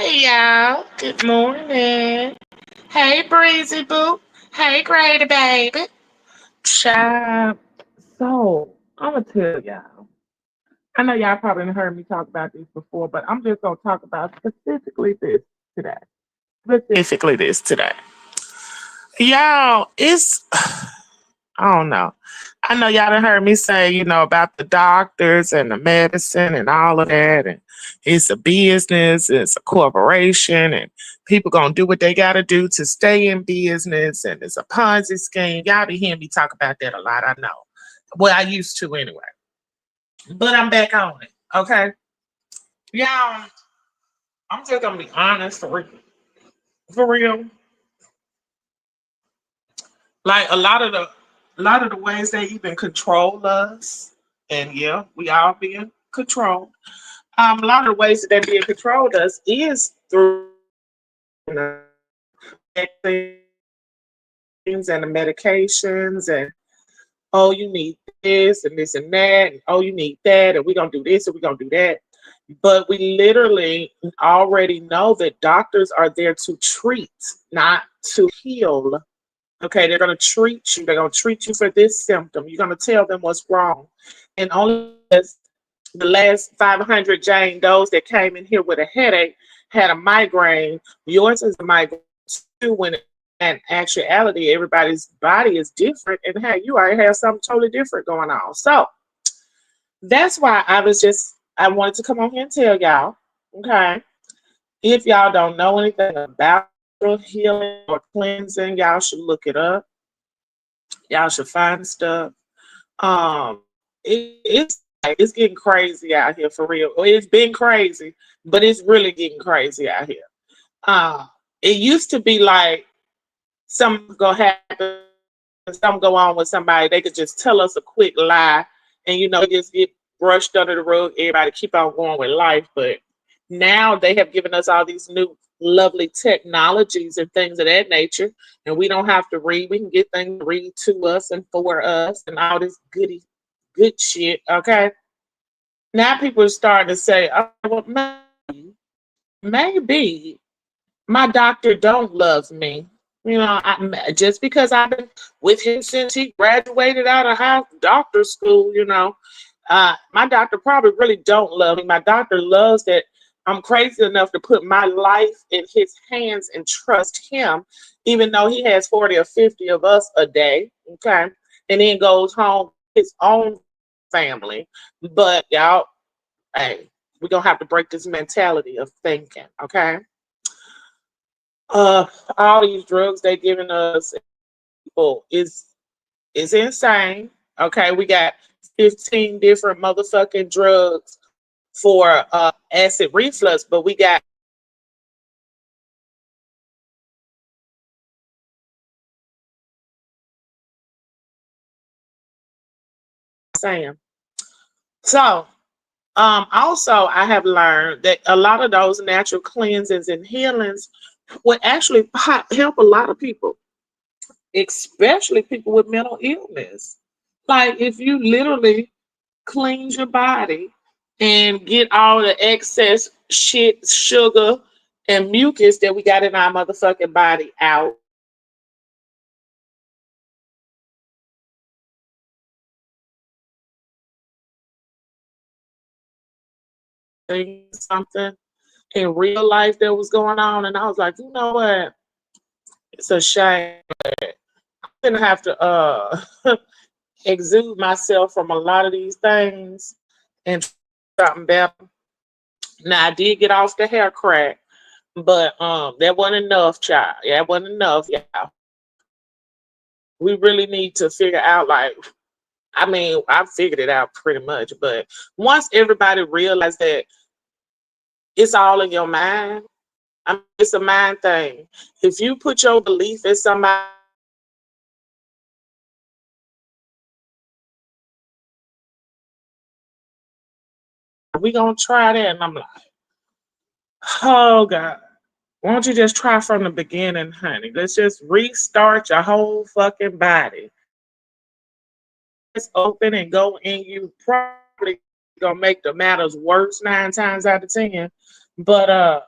Hey y'all, good morning. Hey Breezy Boo. Hey Grady Baby. Child. So, I'm going to tell y'all. I know y'all probably done heard me talk about this before, but I'm just going to talk about specifically this today. Specifically this today. Y'all, I don't know. I know y'all done heard me say, about the doctors and the medicine and all of that. And it's a business, it's a corporation, and people gonna do what they gotta do to stay in business, and it's a Ponzi scheme. Y'all be hearing me talk about that a lot, I know. Well, I used to anyway. But I'm back on it. Okay. Y'all, I'm just gonna be honest for real. For real. Like a lot of the ways they even control us, and yeah, we all being controlled. A lot of the ways that they're being controlled us is through vaccines and the medications, and oh, you need this and that, and oh, you need that, and we're gonna do this and we're gonna do that. But we literally already know that doctors are there to treat, not to heal. Okay, they're gonna treat you. They're gonna treat you for this symptom. You're gonna tell them what's wrong, and only because the last 500 Jane Does that came in here with a headache had a migraine. Yours is a migraine too. When in actuality, everybody's body is different, and hey, you already have something totally different going on. So that's why I wanted to come on here and tell y'all. Okay, if y'all don't know anything about healing or cleansing, y'all should look it up. Y'all should find stuff. It's getting crazy out here for real. Well, it's been crazy, but it's really getting crazy out here. Uh, it used to be like something gonna happen, something go on with somebody, they could just tell us a quick lie, and just get brushed under the rug. Everybody keep on going with life, but now they have given us all these new lovely technologies and things of that nature, and we don't have to read. We can get things read to us and for us, and all this good shit. Okay, now people are starting to say, "Oh, well, maybe my doctor don't love me." Just because I've been with him since he graduated out of doctor school. My doctor probably really don't love me. My doctor loves that I'm crazy enough to put my life in his hands and trust him, even though he has 40 or 50 of us a day. Okay. And then goes home his own family. But y'all, hey, we're gonna have to break this mentality of thinking, okay? Uh all these drugs they giving us people is insane. Okay, we got 15 different motherfucking drugs for acid reflux, but we got Sam. So also I have learned that a lot of those natural cleansings and healings would actually help a lot of people, especially people with mental illness. Like if you literally cleanse your body and get all the excess shit, sugar, and mucus that we got in our motherfucking body out. Something in real life that was going on, and I was like, you know what? It's a shame. I'm gonna have to exude myself from a lot of these things and try something better. Now I did get off the hair crack, but that wasn't enough, child. Yeah, that wasn't enough, yeah. We really need to figure out, like, I mean, I figured it out pretty much, but once everybody realized that it's all in your mind, I mean, it's a mind thing. If you put your belief in somebody, we gonna try that, and I'm like, oh God, why don't you just try from the beginning, honey? Let's just restart your whole fucking body. It's open and go in you. Probably gonna make the matters worse 9 times out of 10. But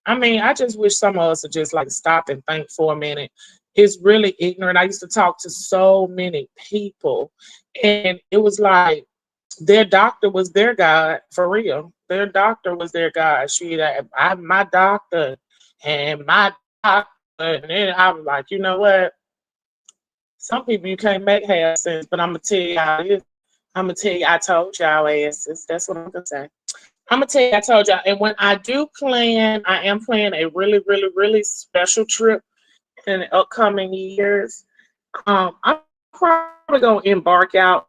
I mean, I just wish some of us would just like stop and think for a minute. It's really ignorant. I used to talk to so many people, and it was like their doctor was their God for real. Their doctor was their God. My doctor and my doctor, and then I was like, you know what? Some people you can't make have sense, but I'm gonna tell y'all this. I'm gonna tell you I told y'all asses. That's what I'm gonna say. I'm gonna tell you I told y'all. And when I do plan, I am planning a really, really, really special trip in the upcoming years. I'm probably gonna embark out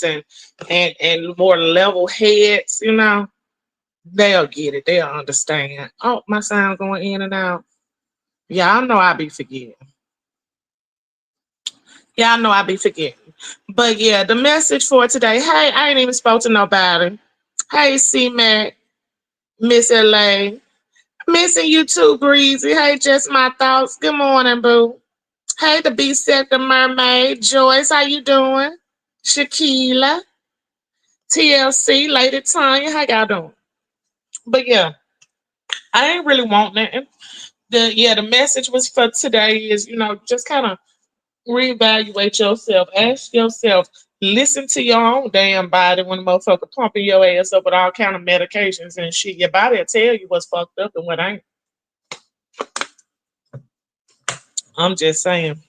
on a and and more level heads, you know, they'll get it. They'll understand. Oh, my sound going in and out. Y'all know I be forgetting. Y'all know I be forgetting. But yeah, the message for today. Hey, I ain't even spoke to nobody. Hey, C Mac, Miss LA. Missing you too, Breezy. Hey, just my thoughts. Good morning, boo. Hey, the Beast Sector Mermaid. Joyce, how you doing? Shakila, TLC, Lady Tanya, how y'all doing? But yeah, I ain't really want nothing. The message was for today is, just kind of reevaluate yourself. Ask yourself, listen to your own damn body when the motherfucker pumping your ass up with all kind of medications and shit. Your body will tell you what's fucked up and what ain't. I'm just saying.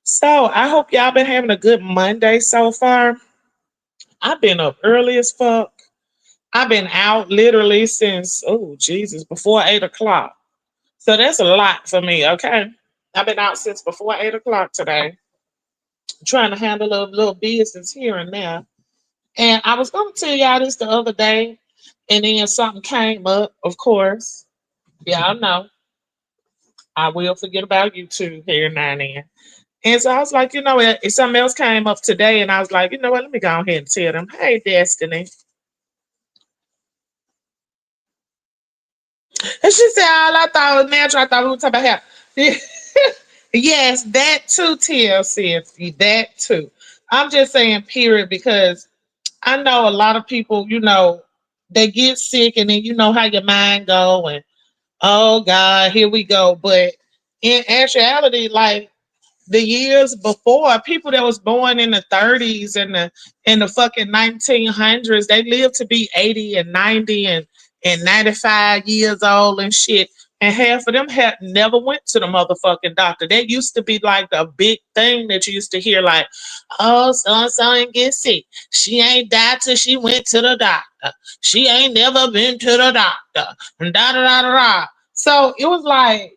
So I hope y'all been having a good Monday so far. I've been up early as fuck. I've been out literally since, oh Jesus, before 8 o'clock. So that's a lot for me, okay? I've been out since before 8 o'clock today, trying to handle a little business here and there. And I was gonna tell y'all this the other day, and then something came up, of course. Y'all know I will forget about YouTube here now and then. And so I was like, if something else came up today, and I was like, you know what, let me go ahead and tell them, hey, Destiny. And she said, all I thought was natural. I thought we were talking about hair. Yes, that too, TLC. That too. I'm just saying, period, because I know a lot of people, they get sick, and then you know how your mind go, and oh God, here we go. But in actuality, like the years before, people that was born in the 30s and the fucking 1900s, they lived to be 80 and 90 and 95 years old and shit. And half of them had never went to the motherfucking doctor. That used to be like the big thing that you used to hear, like, oh, so and so ain't get sick. She ain't died till she went to the doctor. She ain't never been to the doctor. And da da da da da. So it was like,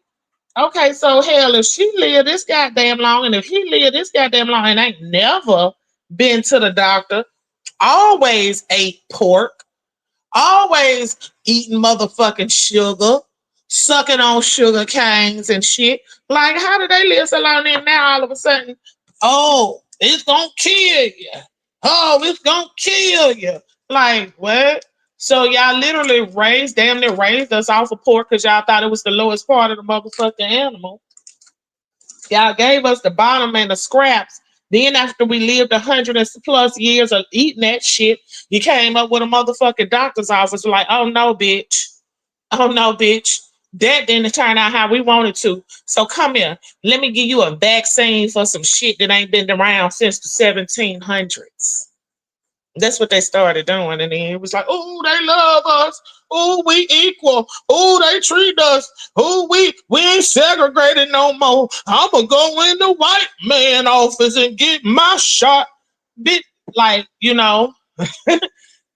okay, so hell, if she lived this goddamn long, and if he lived this goddamn long and ain't never been to the doctor, always ate pork, always eating motherfucking sugar, sucking on sugar canes and shit. Like, how do they live so long and now all of a sudden, oh, it's gonna kill you. Oh, it's gonna kill you. Like, what? So y'all literally damn near raised us off of pork because y'all thought it was the lowest part of the motherfucking animal. Y'all gave us the bottom and the scraps. Then after we lived 100+ years of eating that shit, you came up with a motherfucking doctor's office like, oh no, bitch. Oh no, bitch. That didn't turn out how we wanted to. So come here. Let me give you a vaccine for some shit that ain't been around since the 1700s. That's what they started doing. And then it was like, oh, they love us. Oh, we equal. Oh, they treat us. Oh, we ain't segregated no more. I'ma go in the white man office and get my shot. Bit like,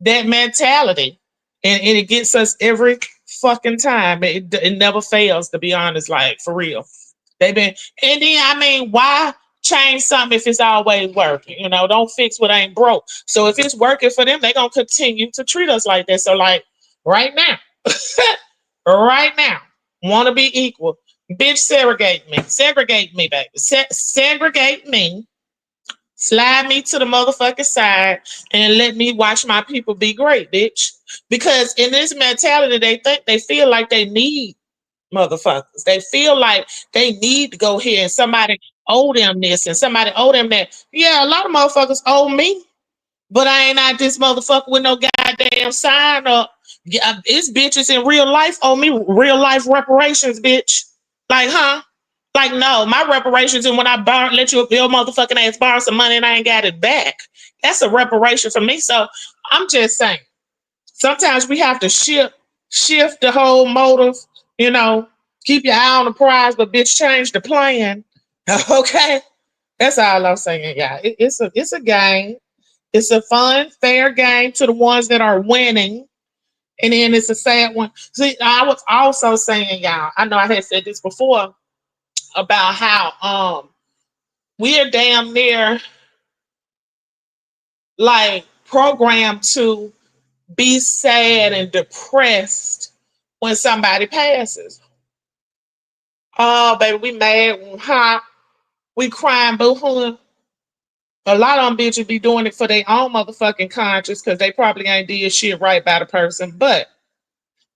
that mentality. And it gets us every fucking time. It never fails, to be honest, like for real. They've been, and then I mean, why change something if it's always working? Don't fix what ain't broke. So if it's working for them, they're gonna continue to treat us like that. So like right now, right now, want to be equal. Bitch, segregate me, baby. Segregate me. Slide me to the motherfucking side and let me watch my people be great, bitch. Because in this mentality, they feel like they need motherfuckers. They feel like they need to go here and somebody. owe them this and somebody owe them that. Yeah, a lot of motherfuckers owe me, but I ain't out this motherfucker with no goddamn sign up. Yeah, it's bitches in real life owe me real life reparations, bitch. Like, huh? Like, no, my reparations and when I let your motherfucking ass borrow some money and I ain't got it back. That's a reparation for me. So I'm just saying, sometimes we have to shift the whole motive, you know, keep your eye on the prize, but bitch, change the plan. Okay. That's all I'm saying, y'all. It's a game. It's a fun, fair game to the ones that are winning. And then it's a sad one. See, I was also saying, y'all, I know I had said this before about how we are damn near like programmed to be sad and depressed when somebody passes. Oh, baby, we mad, hot, we crying, boo hoo. A lot of them bitches be doing it for their own motherfucking conscience because they probably ain't did shit right by the person. But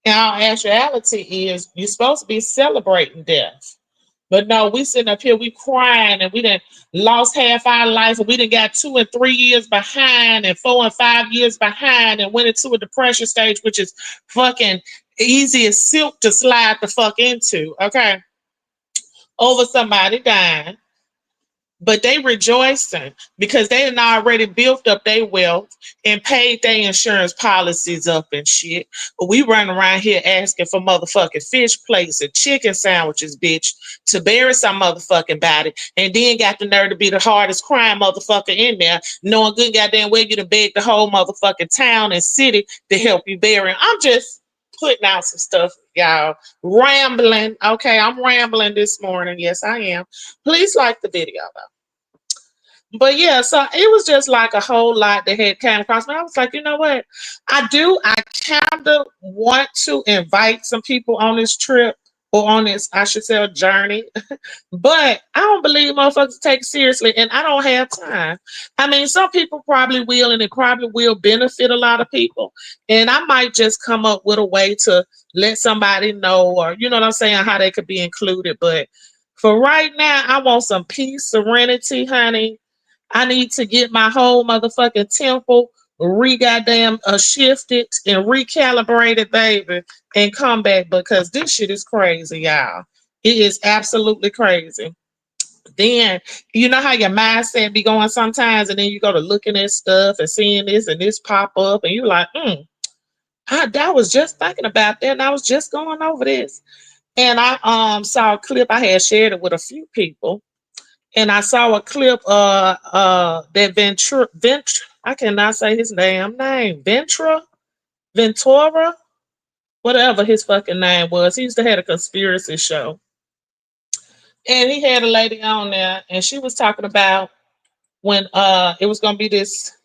in all actuality is you're supposed to be celebrating death. But no, we sitting up here, we crying and we done lost half our life and we done got 2 and 3 years behind and 4 and 5 years behind and went into a depression stage, which is fucking easy as silk to slide the fuck into, okay? Over somebody dying. But they rejoicing because they had already built up their wealth and paid their insurance policies up and shit. But we run around here asking for motherfucking fish plates and chicken sandwiches, bitch, to bury some motherfucking body, and then got the nerve to be the hardest crime motherfucker in there, knowing good goddamn well you to beg the whole motherfucking town and city to help you bury. I'm just putting out some stuff, y'all. Rambling. Okay, I'm rambling this morning. Yes, I am. Please like the video though. But yeah, so it was just like a whole lot that had came across me. I was like, you know what? I kind of want to invite some people on this trip or on this, I should say, a journey. But I don't believe motherfuckers take it seriously and I don't have time. I mean, some people probably will and it probably will benefit a lot of people. And I might just come up with a way to let somebody know or, you know what I'm saying, how they could be included. But for right now, I want some peace, serenity, honey. I need to get my whole motherfucking temple re-goddamn shifted and recalibrated, baby, and come back because this shit is crazy, y'all. It is absolutely crazy. Then you know how your mindset be going sometimes, and then you go to looking at stuff and seeing this and this pop up, and you're like, I was just thinking about that, and I was just going over this. And I saw a clip, I had shared it with a few people and I saw a clip that Ventura I cannot say his damn name. Ventura, whatever his fucking name was. He used to have a conspiracy show. And he had a lady on there and she was talking about when it was gonna be this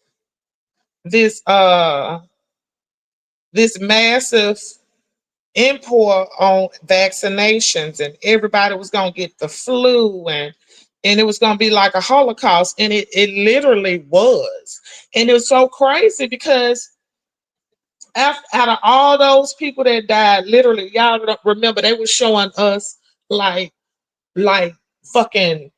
this massive import on vaccinations and everybody was going to get the flu and it was going to be like a holocaust and it literally was and it was so crazy because out of all those people that died literally y'all don't remember they were showing us like like fucking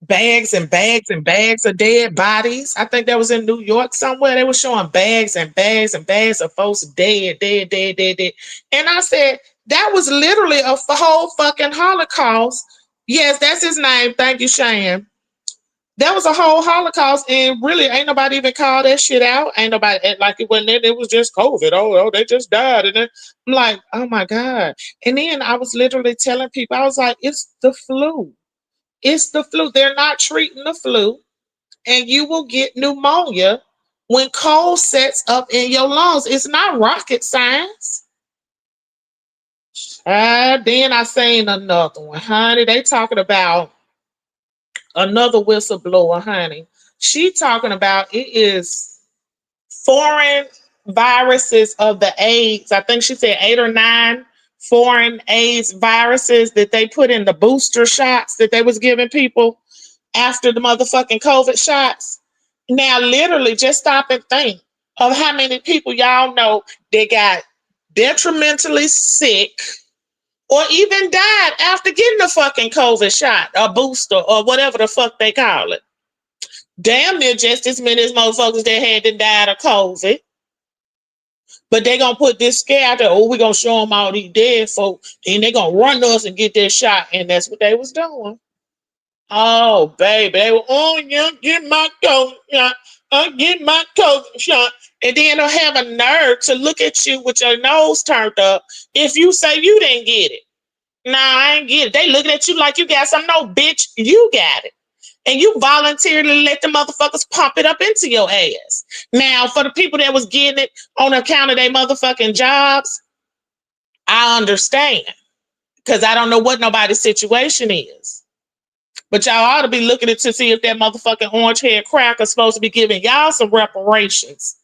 bags and bags and bags of dead bodies. I think that was in New York somewhere. They were showing bags and bags and bags of folks dead, dead, dead, dead, dead. And I said, that was literally a whole fucking Holocaust. Yes, that's his name. Thank you, Shane. That was a whole Holocaust, and really ain't nobody even called that shit out. Ain't nobody like it wasn't it was just COVID. Oh, they just died. And then I'm like, oh my God. And then I was literally telling people, I was like, it's the flu. It's the flu. They're not treating the flu, and you will get pneumonia when cold sets up in your lungs. It's not rocket science. Then I seen another one, honey. They talking about another whistleblower, honey. She talking about it is foreign viruses of the AIDS. I think she said 8 or 9 foreign AIDS viruses that they put in the booster shots that they was giving people after the motherfucking COVID shots. Now, literally, just stop and think of how many people y'all know that got detrimentally sick or even died after getting the fucking COVID shot, or booster, or whatever the fuck they call it. Damn near just as many as motherfuckers that had to die of COVID. But they gonna put this scare out there. Oh, we gonna show them all these dead folks, and they gonna run to us and get their shot, and that's what they was doing. Oh, baby, they were, oh yeah, get my COVID shot. I get my COVID shot, and then they'll have a nerve to look at you with your nose turned up if you say you didn't get it. Nah, I ain't get it. They looking at you like you got some. No, bitch, you got it. And you voluntarily let the motherfuckers pump it up into your ass. Now, for the people that was getting it on account of their motherfucking jobs, I understand. Because I don't know what nobody's situation is. But y'all ought to be looking to see if that motherfucking orange head cracker supposed to be giving y'all some reparations.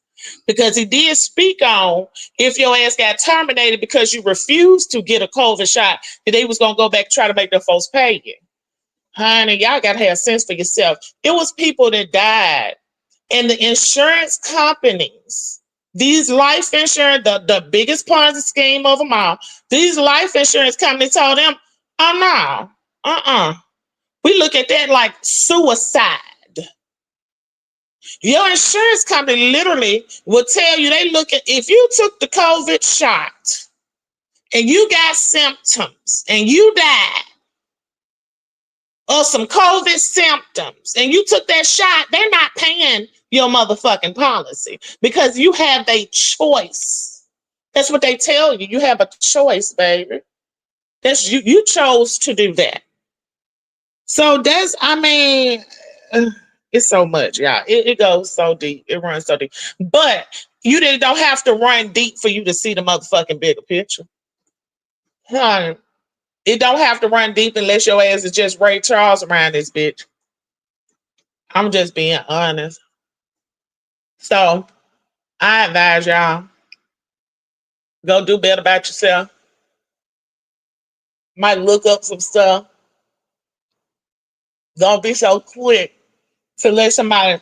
Because he did speak on if your ass got terminated because you refused to get a COVID shot, that they was going to go back and try to make the folks pay you. Honey, y'all got to have sense for yourself. It was people that died. And the insurance companies, these life insurance, the biggest part of the scheme of them all, these life insurance companies told them, oh, no, we look at that like suicide. Your insurance company literally will tell you, they look at, if you took the COVID shot and you got symptoms and you died of some COVID symptoms and you took that shot, they're not paying your motherfucking policy because you have a choice. That's what they tell you. You have a choice, baby. That's you chose to do that. So that's, I mean, it's so much, y'all. It goes so deep. It runs so deep. But you don't have to run deep for you to see the motherfucking bigger picture. Huh? It don't have to run deep unless your ass is just Ray Charles around this bitch. I'm just being honest. So I advise y'all, go do better about yourself. Might look up some stuff. Don't be so quick to let somebody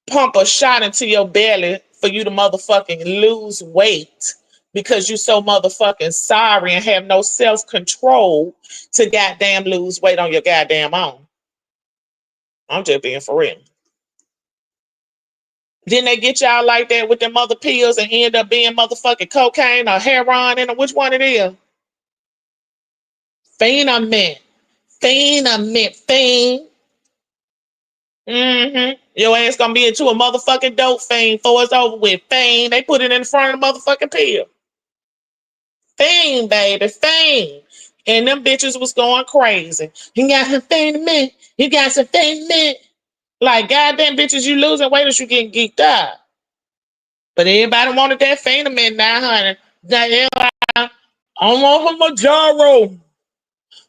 pump a shot into your belly for you to motherfucking lose weight because you so motherfucking sorry and have no self-control to goddamn lose weight on your goddamn own. I'm just being for real. Then they get y'all like that with them other pills and end up being motherfucking cocaine or heroin in them. Which one it is? Phenamint. Fiend. Your ass gonna be into a motherfucking dope fiend before it's over with. Fiend. They put it in front of the motherfucking pill. Fiend, baby. Fiend. And them bitches was going crazy. You got some Phenamint. You got some Phenamint. Like, goddamn bitches, you losing weight or you getting geeked up. But everybody wanted that Phenamint now, honey. I want a Manjaro.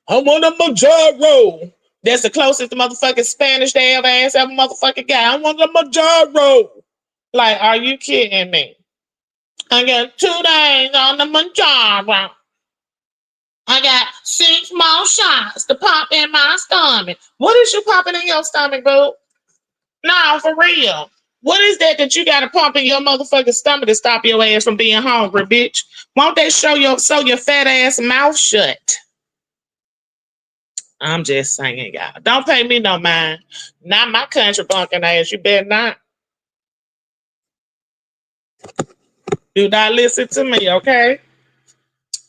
I want a Manjaro. That's the closest to motherfucking Spanish they ever asked ever motherfucking guy. I want a Manjaro. Like, are you kidding me? I got 2 days on the Manjaro. I got 6 more shots to pop in my stomach. What is you popping in your stomach, boo? No, for real. What is that you got to pump in your motherfucking stomach to stop your ass from being hungry, bitch? Won't they sew your fat ass mouth shut? I'm just saying, y'all. Don't pay me no mind. Not my country bunking ass. You better not. Do not listen to me, okay?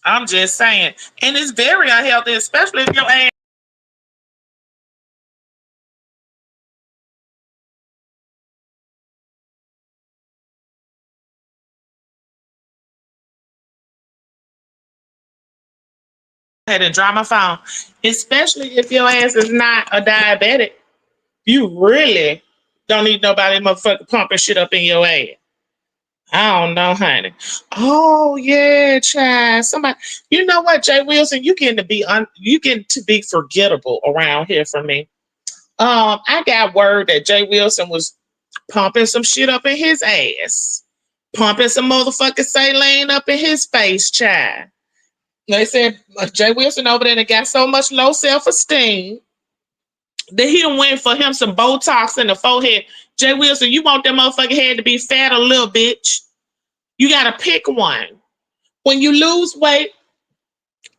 I'm just saying. And it's very unhealthy, especially if your ass had to dry my phone. Especially if your ass is not a diabetic. You really don't need nobody motherfucking pumping shit up in your ass. I don't know, honey. Oh yeah, child. Somebody, you know what, Jay Wilson, you getting to be forgettable around here for me. I got word that Jay Wilson was pumping some shit up in his ass, pumping some motherfucking saline up in his face, child. They said Jay Wilson over there that got so much low self-esteem that he done went for him some Botox in the forehead. Jay Wilson, you want that motherfucking head to be fat or little, bitch? You gotta pick one. When you lose weight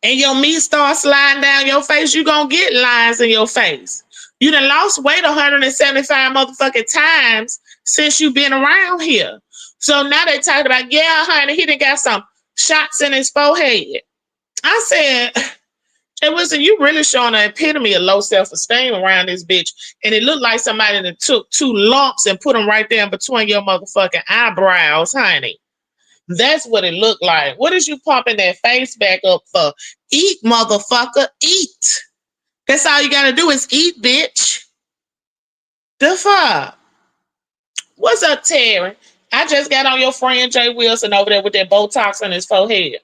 and your meat starts sliding down your face, you gonna get lines in your face. You done lost weight 175 motherfucking times since you been around here. So now they talking about, yeah, honey, he done got some shots in his forehead. I said, hey, listen, you really showing an epitome of low self-esteem around this bitch. And it looked like somebody that took two lumps and put them right there in between your motherfucking eyebrows, honey. That's what it looked like. What is you pumping that face back up for? Eat, motherfucker, eat. That's all you gotta do is eat, bitch. The fuck? What's up, Terry? I just got on your friend Jay Wilson over there with that Botox on his forehead.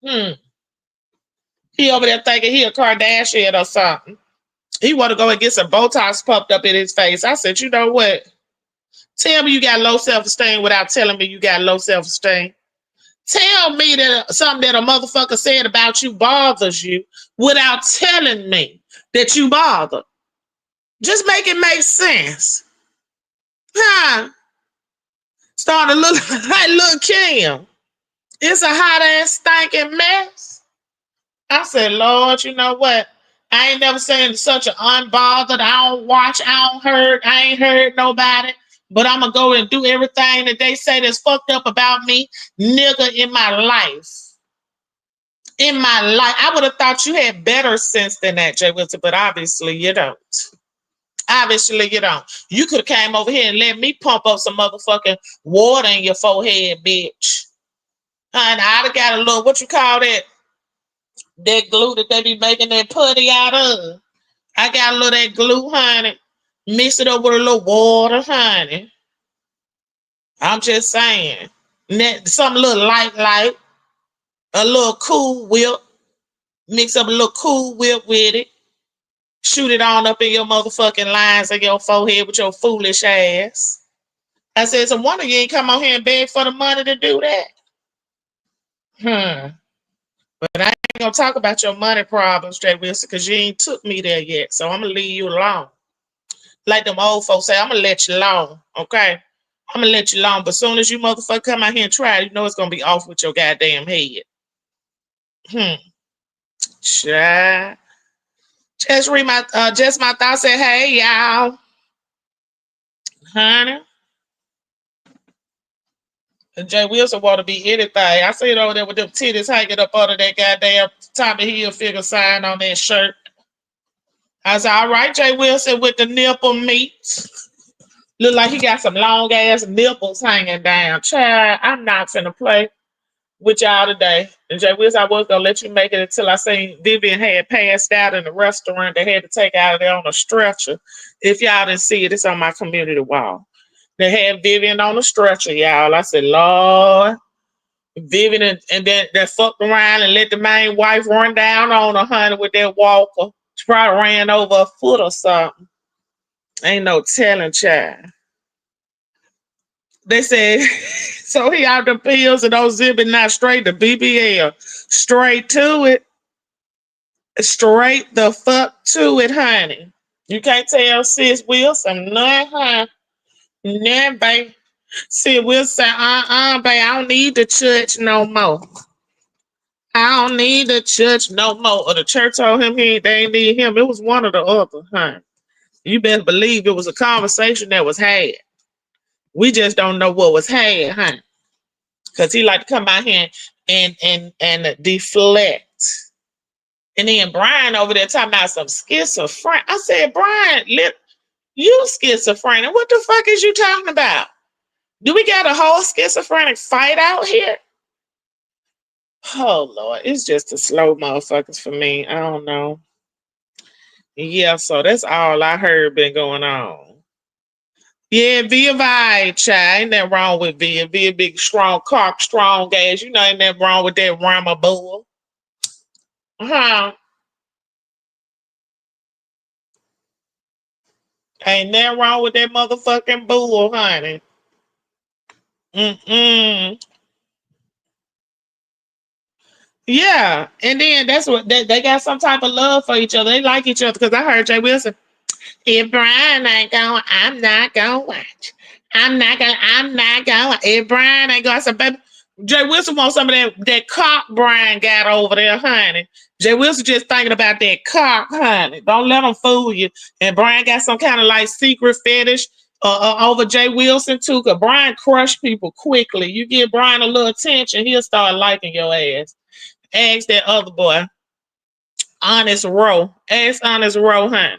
He over there thinking he a Kardashian or something. He want to go and get some Botox pumped up in his face. I said, you know what? Tell me you got low self-esteem without telling me you got low self-esteem. Tell me that something that a motherfucker said about you bothers you without telling me that you bother. Just make it make sense. Huh? Starting to look like little Kim. It's a hot ass stinking mess. I said, Lord, you know what? I ain't never seen such an unbothered. I don't watch, I don't hurt, I ain't heard nobody. But I'm gonna go and do everything that they say that's fucked up about me, nigga, in my life. In my life. I would have thought you had better sense than that, Jay Wilson, but obviously you don't. Obviously you don't. You could have came over here and let me pump up some motherfucking water in your forehead, bitch. And I'd have got a little, what you call that? That glue that they be making that putty out of. I got a little that glue, honey. Mix it up with a little water, honey. I'm just saying. Something a little light, a little Cool Whip. Mix up a little Cool Whip with it. Shoot it on up in your motherfucking lines of your forehead with your foolish ass. I said, so one of you ain't come on here and beg for the money to do that. But I ain't gonna talk about your money problems, Jay Wilson, because you ain't took me there yet. So I'm gonna leave you alone. Like them old folks say, I'm gonna let you alone, okay? I'm gonna let you alone. But as soon as you motherfucker come out here and try, you know it's gonna be off with your goddamn head. Sure. Just read my just my thoughts. Say, hey y'all, honey. And Jay Wilson want to be anything. I see it over there with them titties hanging up under that goddamn Tommy Hilfiger sign on that shirt. I said, all right, Jay Wilson with the nipple meat. Look like he got some long ass nipples hanging down. Child, I'm not finna play with y'all today. And Jay Wilson, I was gonna let you make it until I seen Vivian had passed out in the restaurant. They had to take out of there on a stretcher. If y'all didn't see it, it's on my community wall. They had Vivian on a stretcher, y'all. I said, Lord. Vivian and then that fucked around and let the main wife run down on her, honey, with that walker. She probably ran over a foot or something. Ain't no telling, child. They said, so he out the pills and those zipping not straight to BBL. Straight to it. Straight the fuck to it, honey. You can't tell sis Wilson, none, huh? None, babe. Sis Wilson, babe, I don't need the church no more. I don't need the church no more. Or the church told him they ain't need him. It was one or the other, huh? You better believe it was a conversation that was had. We just don't know what was had, huh? Because he like to come out here and deflect. And then Brian over there talking about some schizophrenic. I said, Brian, you schizophrenic. What the fuck is you talking about? Do we got a whole schizophrenic fight out here? Oh Lord, it's just the slow motherfuckers for me. I don't know. Yeah, so that's all I heard been going on. Yeah, Via vibe, child. Ain't nothing wrong with Via. Via big, strong cock, strong ass. You know, ain't nothing wrong with that Rama bull. Huh? Ain't nothing wrong with that motherfucking bull, honey. Mm-mm. Yeah, and then that's what they got some type of love for each other. They like each other because I heard Jay Wilson. If Brian ain't going, I'm not gonna watch. I'm not gonna. If Brian ain't going, I said, baby, Jay Wilson wants some of that cock Brian got over there, honey. Jay Wilson just thinking about that cock, honey. Don't let him fool you. And Brian got some kind of like secret fetish over Jay Wilson too, because Brian crush people quickly. You give Brian a little attention, he'll start liking your ass. Ask that other boy, Honest Rowe. Ask Honest Rowe, honey.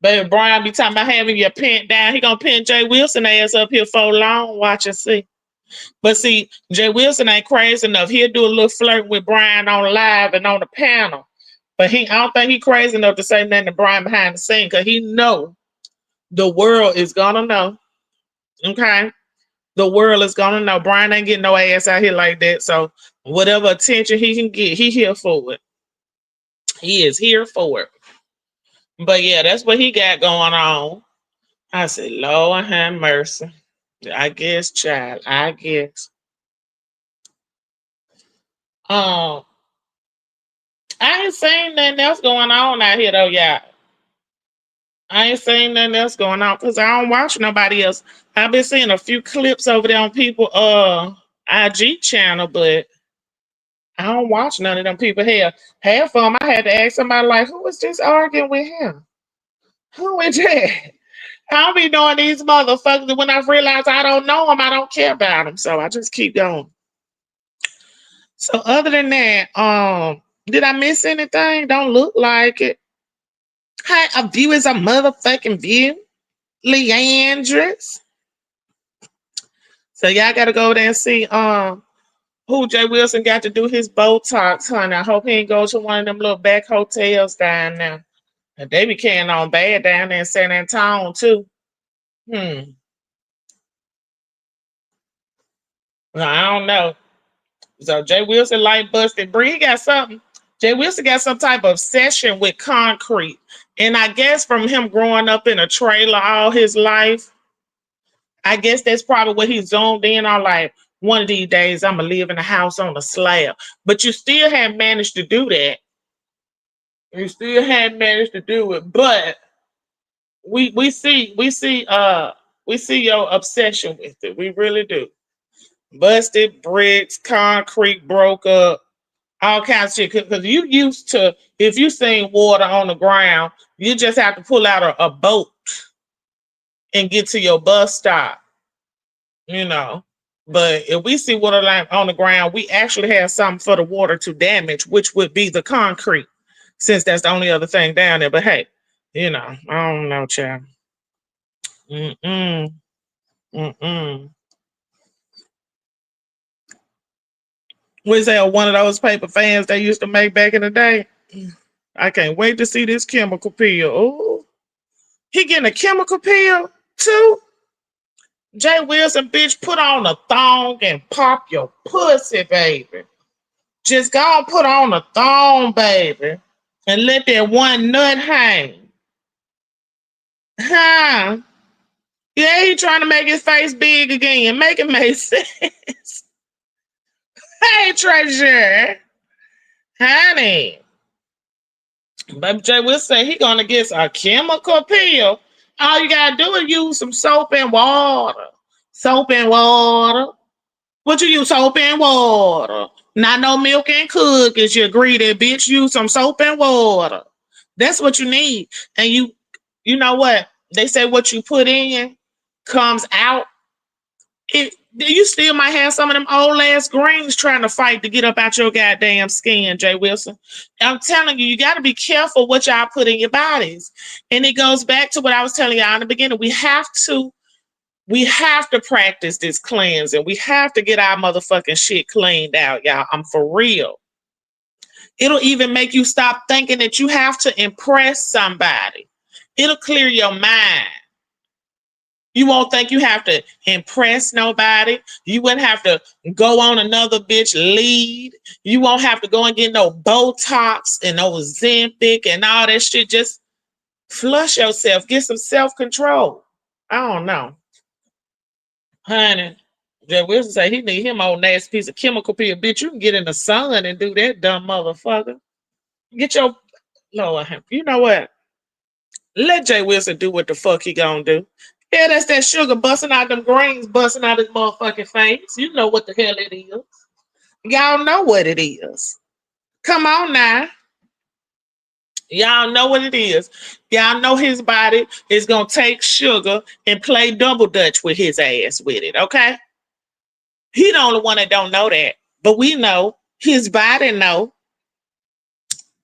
Baby Brian be talking about having your pent down. He gonna pin Jay Wilson ass up here for long. Watch and see. But see, Jay Wilson ain't crazy enough. He'll do a little flirt with Brian on live and on the panel. But I don't think he crazy enough to say nothing to Brian behind the scene because he know the world is gonna know. Okay? The world is gonna know. Brian ain't getting no ass out here like that. So whatever attention he can get, he here for it. He is here for it. But yeah, that's what he got going on. I said, Lord have mercy. I guess, child. I guess. Um, I ain't seen nothing else going on out here though, y'all. I ain't seen nothing else going on because I don't watch nobody else. I've been seeing a few clips over there on people IG channel, but I don't watch none of them people here. Half of them I had to ask somebody like, who was just arguing with him? Who is that? I don't be knowing these motherfuckers. And when I realize I don't know them, I don't care about them. So I just keep going. So other than that, did I miss anything? Don't look like it. Hey, a view is a motherfucking view. Leandris. So y'all gotta go there and see who Jay Wilson got to do his Botox, honey. I hope he ain't go to one of them little back hotels down there. And they be carrying on bad down there in San Antonio too. Well, I don't know. So Jay Wilson like busted Bree. He got something. Jay Wilson got some type of obsession with concrete. And I guess from him growing up in a trailer all his life, I guess that's probably what he zoomed in on. Like, one of these days, I'm going to live in a house on a slab. But you still haven't managed to do that. You still haven't managed to do it. But we see your obsession with it. We really do. Busted bricks, concrete broke up, all kinds of shit. Because you used to, if you seen water on the ground, you just have to pull out a boat and get to your bus stop, you know. But if we see water line on the ground, we actually have something for the water to damage, which would be the concrete, since that's the only other thing down there. But hey, you know, I don't know, child. Mm-mm. Mm-mm. Was that one of those paper fans they used to make back in the day? I can't wait to see this chemical peel. Oh, he getting a chemical peel too? Jay Wilson, bitch, put on a thong and pop your pussy, baby. Just go and put on a thong, baby, and let that one nut hang. Huh? Yeah, he trying to make his face big again. Make it make sense. Hey, Treasure. Honey. Baby J will say he gonna get a chemical peel. All you gotta do is use some soap and water. Soap and water. What you use? Soap and water. Not no milk and cookies. You greedy bitch. Use some soap and water. That's what you need. And you know what? They say what you put in comes out. You still might have some of them old ass greens trying to fight to get up out your goddamn skin, Jay Wilson. I'm telling you, you got to be careful what y'all put in your bodies. And it goes back to what I was telling y'all in the beginning. We have to practice this cleansing. We have to get our motherfucking shit cleaned out, y'all. I'm for real. It'll even make you stop thinking that you have to impress somebody. It'll clear your mind. You won't think you have to impress nobody. You wouldn't have to go on another bitch lead. You won't have to go and get no Botox and no Ozempic and all that shit. Just flush yourself. Get some self-control. I don't know. Honey, Jay Wilson say he need him old nasty piece of chemical peel. Bitch, you can get in the sun and do that, dumb motherfucker. Get your Lord, you know what? Let Jay Wilson do what the fuck he gonna do. Yeah, that's that sugar busting out them grains, busting out his motherfucking face. You know what the hell it is. Y'all know what it is. Come on now. Y'all know what it is. Y'all know his body is gonna take sugar and play double dutch with his ass with it, okay? He the only one that don't know that. But we know. His body know.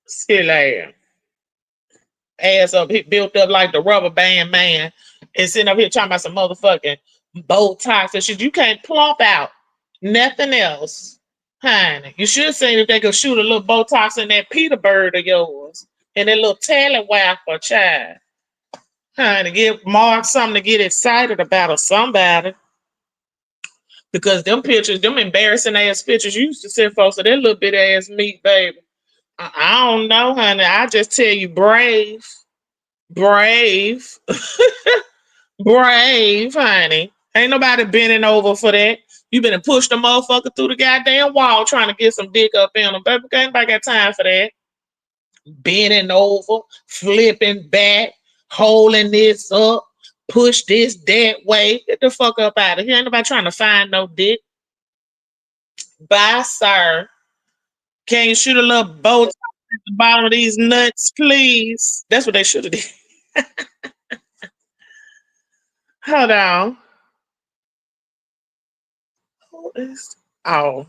Still ass up, he built up like the rubber band man, and sitting up here talking about some motherfucking Botox and shit. You can't plump out nothing else, honey. You should have seen if they could shoot a little Botox in that Peter bird of yours and that little talent whack for a child, honey. Give Mark something to get excited about or somebody. Because them pictures, them embarrassing ass pictures you used to send folks of that little bit ass meat, baby. I don't know, honey. I just tell you, brave. Brave. Brave, honey. Ain't nobody bending over for that. You been and pushed the motherfucker through the goddamn wall trying to get some dick up in them. Baby, ain't nobody got time for that. Bending over, flipping back, holding this up, push this that way. Get the fuck up out of here. Ain't nobody trying to find no dick. Bye, sir. Can you shoot a little boat at the bottom of these nuts, please? That's what they should have did. Hold on. Who is? Oh.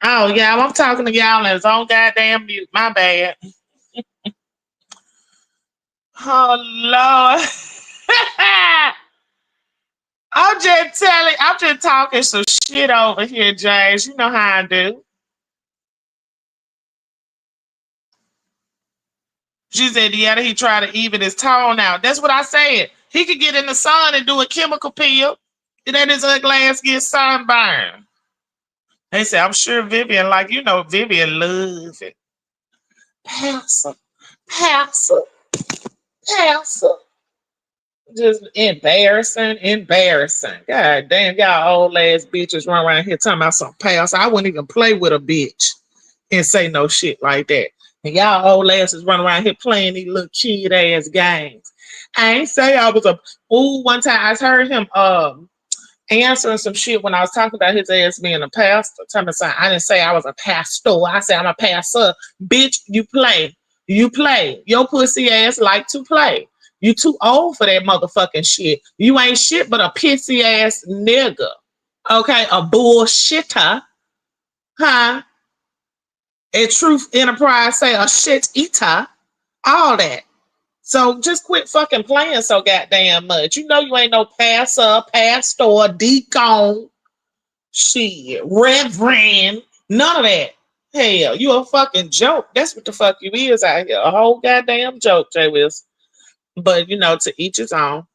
Oh, yeah, I'm talking to y'all and it's on goddamn mute. My bad. Oh, Lord. I'm just talking some shit over here, James. You know how I do. She said, yeah, he tried to even his tone out. That's what I said. He could get in the sun and do a chemical peel. And then his ugly ass get sunburned. They said, I'm sure Vivian, like, you know, Vivian loves it. Pastor, pastor, pastor. Just embarrassing, embarrassing. God damn, y'all old ass bitches run around here talking about some past. I wouldn't even play with a bitch and say no shit like that. And y'all old asses run around here playing these little kid ass games. I ain't say I was a one time I heard him answering some shit when I was talking about his ass being a pastor. I didn't say I was a pastor. I said I'm a pastor. Bitch, you play. You play. Your pussy ass like to play. You too old for that motherfucking shit. You ain't shit but a pissy ass nigga. Okay, a bullshitter. Huh? A truth enterprise say a shit eater. All that. So just quit fucking playing so goddamn much. You know you ain't no pastor, deacon, shit, reverend, none of that. Hell, you a fucking joke. That's what the fuck you is out here. A whole goddamn joke, Jay Wills. But you know, to each his own.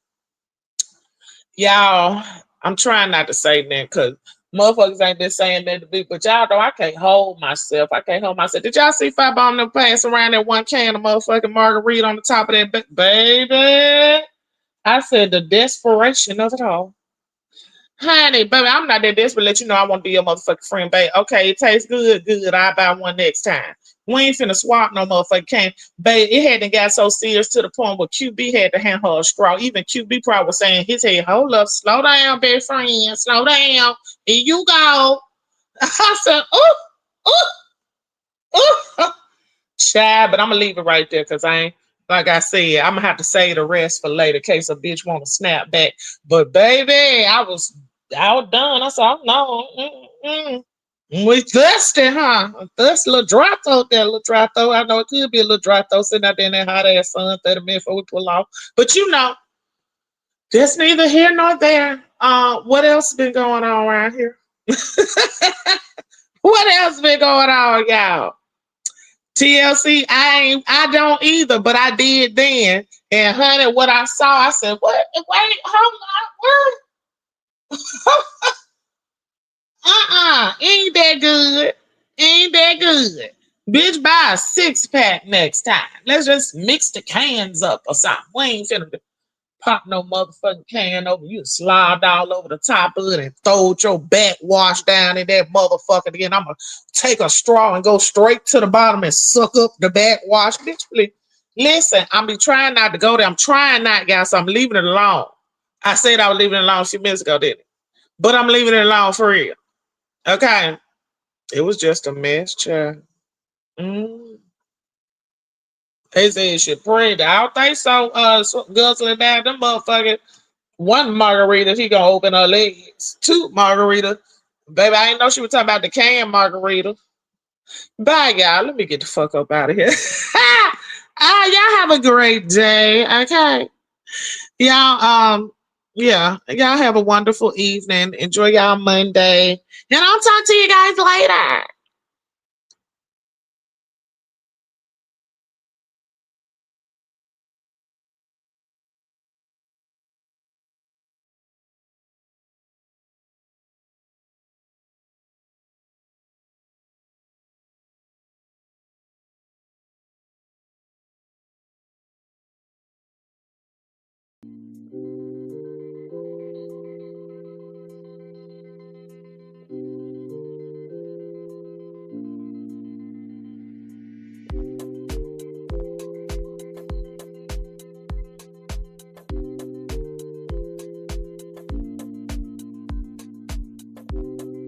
Y'all, I'm trying not to say that because motherfuckers ain't been saying that to me. But y'all know I can't hold myself. I can't hold myself. Did y'all see Firebomb them pass around that one can of motherfucking margarita on the top of that baby? I said the desperation of it all. Honey, baby, I'm not that desperate. Let you know I want to be your motherfucking friend, babe. Okay, it tastes good, good. I'll buy one next time. We ain't finna swap no motherfucking can. Babe, it hadn't got so serious to the point where QB had to hand her a straw. Even QB probably was saying his head, hold up, slow down, best friend, slow down. Here you go. I said, ooh. Child, but I'm gonna leave it right there because I ain't like I said, I'm gonna have to save the rest for later in case a bitch wanna snap back. But baby, I was done. I said, oh, no, we thirsty, huh? A thirsty little dry throat there, little dry throat. I know it could be a little dry throat sitting out there in that hot ass sun 30 minutes before we pull off. But you know, that's neither here nor there. What else been going on around here? What else been going on, y'all? TLC, I don't either, but I did then. And honey, what I saw, I said, what? Wait, hold on, what? Ain't that good. Ain't that good. Bitch, buy a 6-pack next time. Let's just mix the cans up or something. We ain't finna pop no motherfucking can over. You slobbed all over the top of it and throwed your backwash down in that motherfucker again. I'm gonna take a straw and go straight to the bottom and suck up the backwash. Bitch, please. Listen, I'm be trying not to go there. I'm trying not, guys. So I'm leaving it alone. I said I was leaving it alone a few minutes ago, didn't it? But I'm leaving it alone for real. Okay. It was just a mess, child. Mm. They said she prayed. I don't think so. Guzzling down them motherfuckers. One margarita, he gonna open her legs. Two margarita. Baby, I didn't know she was talking about the can margarita. Bye, y'all. Let me get the fuck up out of here. Y'all have a great day. Okay. Y'all, yeah, y'all have a wonderful evening. Enjoy y'all Monday. And I'll talk to you guys later.